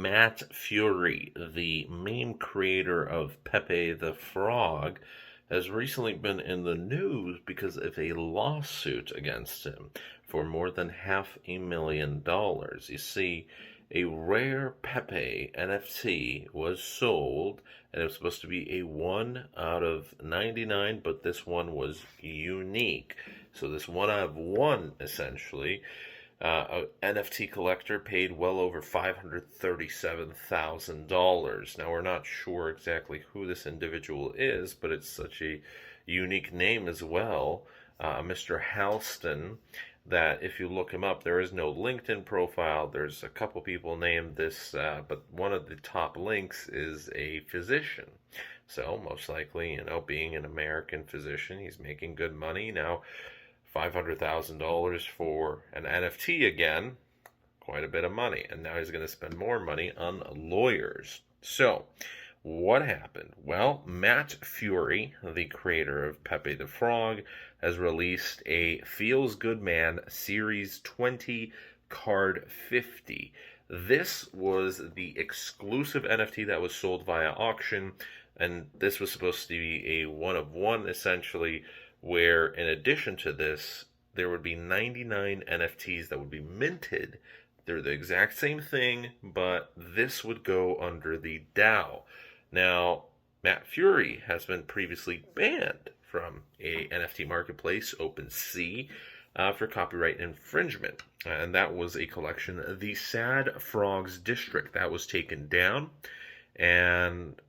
Matt Fury, the main creator of Pepe the Frog, has recently been in the news because of a lawsuit against him for more than $500,000. You see, a rare Pepe NFT was sold, and it was supposed to be a 1 out of 99, but this one was unique. So this 1 out of 1, essentially, an NFT collector paid well over $537,000. Now, we're not sure exactly who this individual is, but it's such a unique name as well. Mr. Halston, that if you look him up, there is no LinkedIn profile. There's a couple people named this, but one of the top links is a physician. So, most likely, being an American physician, he's making good money. Now, $500,000 for an NFT again, quite a bit of money. And now he's going to spend more money on lawyers. So, what happened? Well, Matt Fury, the creator of Pepe the Frog, has released a Feels Good Man Series 20 Card 50. This was the exclusive NFT that was sold via auction, and this was supposed to be a one of one, essentially, where in addition to this, there would be 99 NFTs that would be minted. They're the exact same thing, but this would go under the DAO. Now, Matt Fury has been previously banned from a NFT marketplace, OpenSea, for copyright infringement. And that was a collection, The Sad Frogs District. That was taken down. And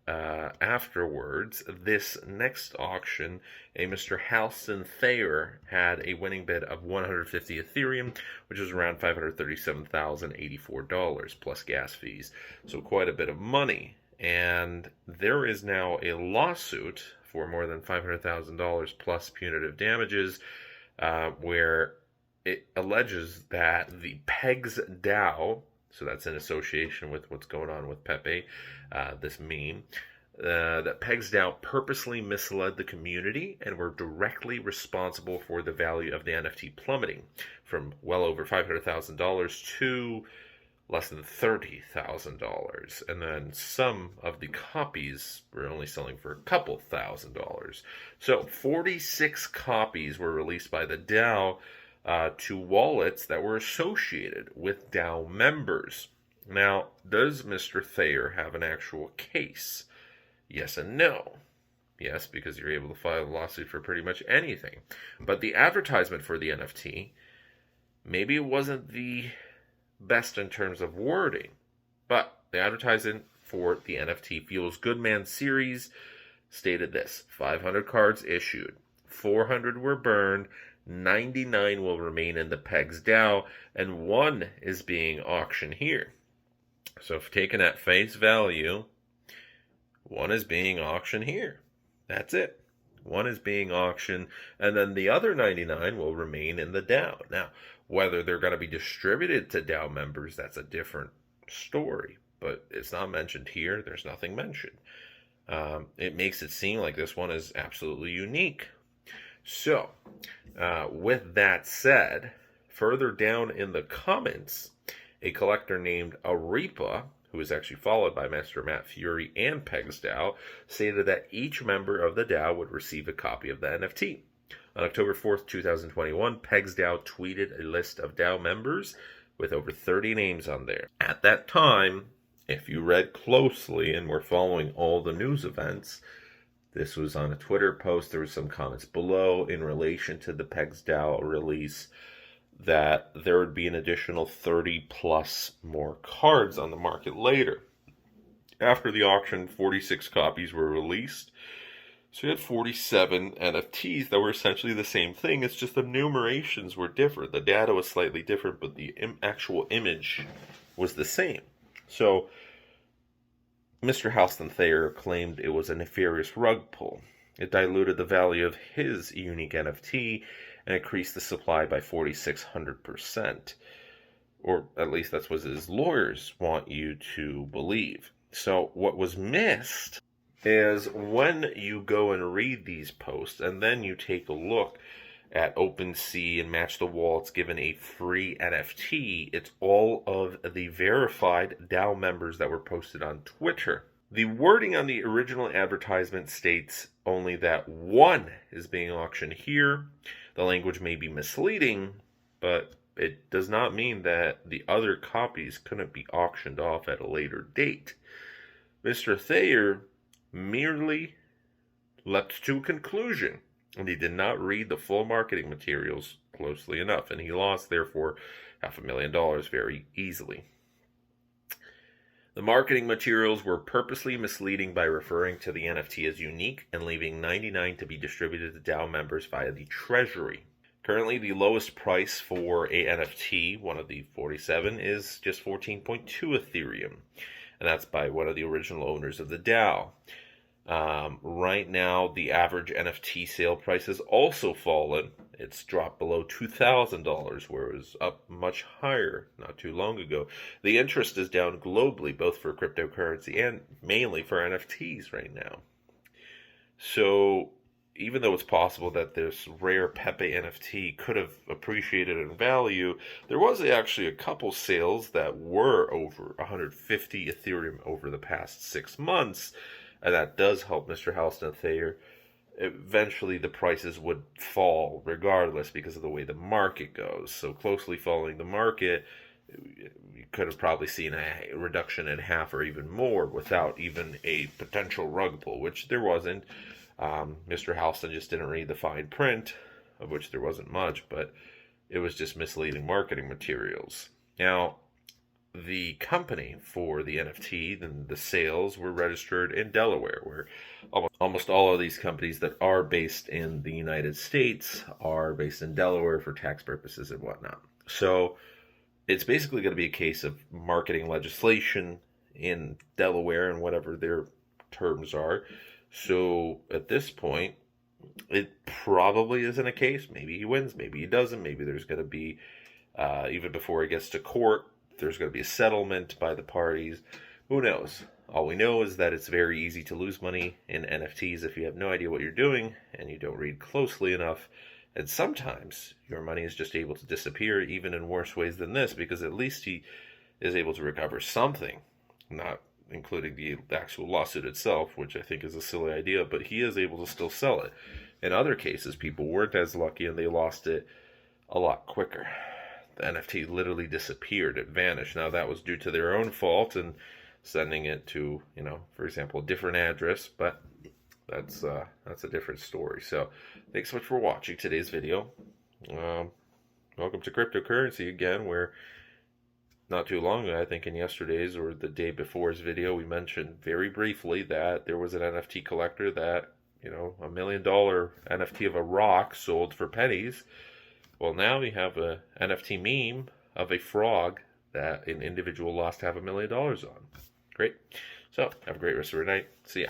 afterwards, this next auction, a Mr. Halston Thayer had a winning bid of 150 Ethereum, which is around $537,084 plus gas fees. So quite a bit of money. And there is now a lawsuit for more than $500,000 plus punitive damages, where it alleges that the PEGS DAO, so that's in association with what's going on with Pepe, this meme, that PEGS DAO purposely misled the community and were directly responsible for the value of the NFT plummeting from well over $500,000 to less than $30,000. And then some of the copies were only selling for a couple $1,000s. So 46 copies were released by the DAO to wallets that were associated with DAO members. Now, does Mr. Thayer have an actual case? Yes and no. Yes, because you're able to file a lawsuit for pretty much anything. But the advertisement for the NFT, maybe it wasn't the best in terms of wording, but the advertisement for the NFT Feels Good Man series stated this: 500 cards issued, 400 were burned, 99 will remain in the PEGS DAO, and 1 is being auctioned here. So if taken at face value, 1 is being auctioned here. That's it. 1 is being auctioned, and then the other 99 will remain in the DAO. Now, whether they're going to be distributed to DAO members, that's a different story, but it's not mentioned here. There's nothing mentioned. It makes it seem like this one is absolutely unique. So, with that said, further down in the comments, a collector named Arepa, who is actually followed by Mr. Matt Fury and PEGS DAO, stated that each member of the DAO would receive a copy of the NFT. On October 4th, 2021, PEGS DAO tweeted a list of DAO members with over 30 names on there. At that time, if you read closely and were following all the news events, this was on a Twitter post. There were some comments below in relation to the PEGS DAO release that there would be an additional 30 plus more cards on the market later. After the auction, 46 copies were released. So you had 47 NFTs that were essentially the same thing. It's just the numerations were different. The data was slightly different, but the actual image was the same. So Mr. Halston Thayer claimed it was a nefarious rug pull. It diluted the value of his unique NFT and increased the supply by 4,600%. Or at least that's what his lawyers want you to believe. So what was missed is when you go and read these posts and then you take a look at OpenSea and Match the Wallets given a free NFT. It's all of the verified DAO members that were posted on Twitter. The wording on the original advertisement states only that one is being auctioned here. The language may be misleading, but it does not mean that the other copies couldn't be auctioned off at a later date. Mr. Thayer merely leapt to a conclusion, and he did not read the full marketing materials closely enough, and he lost, therefore, $500,000 very easily. The marketing materials were purposely misleading by referring to the NFT as unique and leaving 99 to be distributed to DAO members via the Treasury. Currently, the lowest price for a NFT, one of the 47, is just 14.2 Ethereum, and that's by one of the original owners of the DAO. Right now, the average NFT sale price has also fallen. It's dropped below $2,000, where it was up much higher not too long ago. The interest is down globally, both for cryptocurrency and mainly for NFTs right now. So, even though it's possible that this rare Pepe NFT could have appreciated in value, there was actually a couple sales that were over 150 Ethereum over the past 6 months, and that does help Mr. Halston Thayer. Eventually the prices would fall regardless because of the way the market goes. So closely following the market, you could have probably seen a reduction in half or even more without even a potential rug pull, which there wasn't. Mr. Halston just didn't read the fine print, of which there wasn't much, but it was just misleading marketing materials. Now, the company for the NFT and the sales were registered in Delaware, where almost all of these companies that are based in the United States are based in Delaware for tax purposes and whatnot. So it's basically going to be a case of marketing legislation in Delaware and whatever their terms are. So at this point, it probably isn't a case. Maybe he wins, maybe he doesn't. Maybe there's going to be, even before he gets to court, there's going to be a settlement by the parties. Who knows? All we know is that it's very easy to lose money in NFTs if you have no idea what you're doing and you don't read closely enough. And sometimes your money is just able to disappear even in worse ways than this, because at least he is able to recover something, not including the actual lawsuit itself, which I think is a silly idea, but he is able to still sell it. In other cases, people weren't as lucky and they lost it a lot quicker. The NFT literally disappeared. It vanished. Now, that was due to their own fault and sending it to, for example, a different address, but that's a different story. So, thanks so much for watching today's video. Welcome to cryptocurrency again, where not too long ago, I think in yesterday's or the day before's video, we mentioned very briefly that there was an NFT collector that, $1 million NFT of a rock sold for pennies. Well, now we have a NFT meme of a frog that an individual lost $500,000 on. Great. So, have a great rest of your night. See ya.